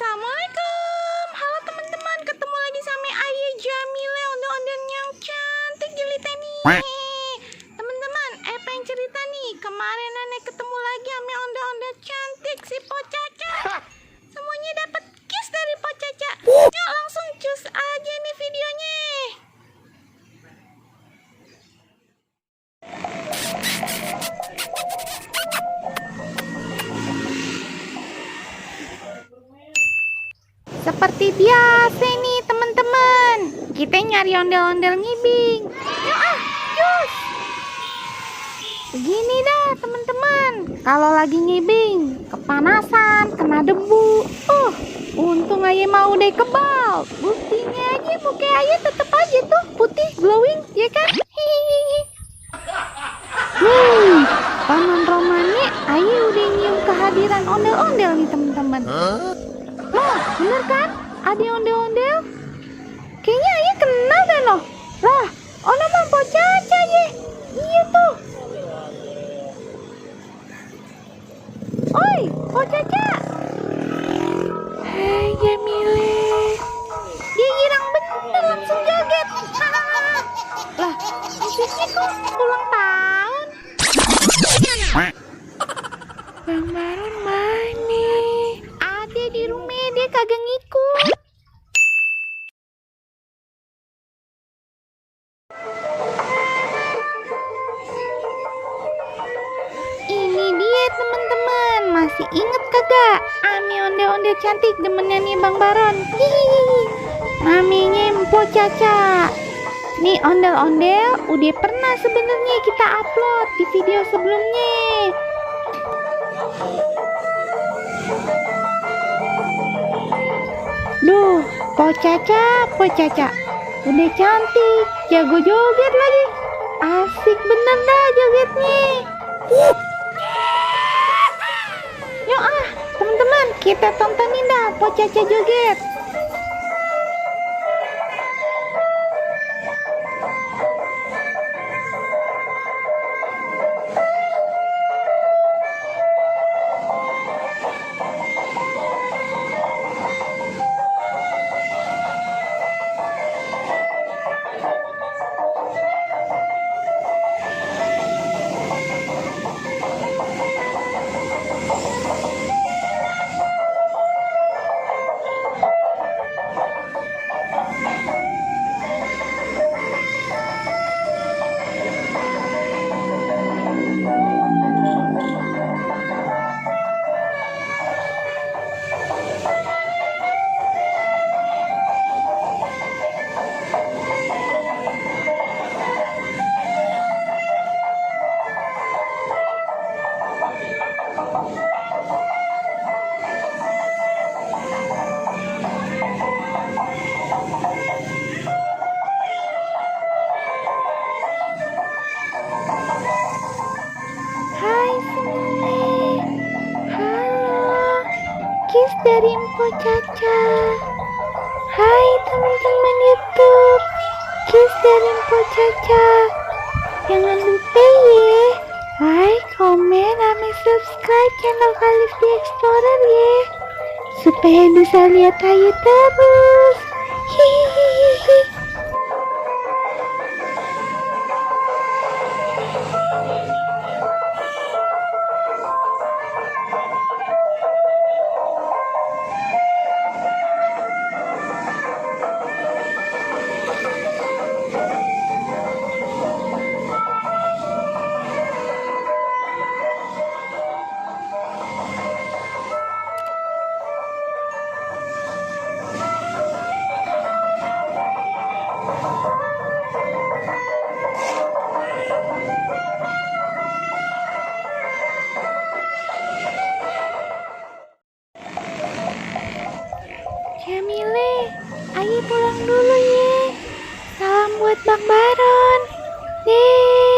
Assalamualaikum. Halo teman-teman, ketemu lagi sama Ayah Jamile, ondel-ondel yang cantik jelita nih. Teman-teman, pengen cerita nih. Kemarin Nenek ketemu lagi sama ondel-ondel cantik si Po Caca. Semuanya dapat kiss dari Po Caca. Yuk langsung cus aja nih videonya. Seperti biasa nih teman-teman, kita nyari ondel-ondel ngibing. Yuk cus. Begini dah teman-teman, kalau lagi ngibing, kepanasan, kena debu. Untung aja mau deh kebal. Buktinya aja muka aja tetep aja tuh putih glowing, ya kan? Hihihi. Paman Romani, ayo udah nyium kehadiran ondel-ondel nih teman-teman. Loh, bener kan? Ada ondel-ondel? Kayaknya ayah kenal deh loh. Lah, ono mah Po Caca ye. Iya tuh. Oi, Po Caca. Hai Jamile. Dia girang bener langsung joget. Lah, musiknya kok ulang tahun? Bang Baron mana? Ada di rumah, dia kagak ngikut. Ini dia teman-teman, masih inget kagak? Ami ondel-ondel cantik demennya nih Bang Baron. Hihihi. Namanya Po Caca. Nih ondel-ondel udah pernah sebenarnya kita upload di video sebelumnya. Duh, Po Caca, udah cantik, jago joget lagi. Asik bener dah jogetnya. Yuk teman-teman, kita tontonin dah Po Caca joget. Kiss dari Po Caca. Hai teman-teman YouTube, kiss dari Po Caca. Jangan lupa ya, like, komen, sama subscribe channel Khalif The Explorer ya, supaya bisa lihat aja terus. Hihihi. Jamile, ayo pulang dulu ya. Salam buat Bang Baron. Deh.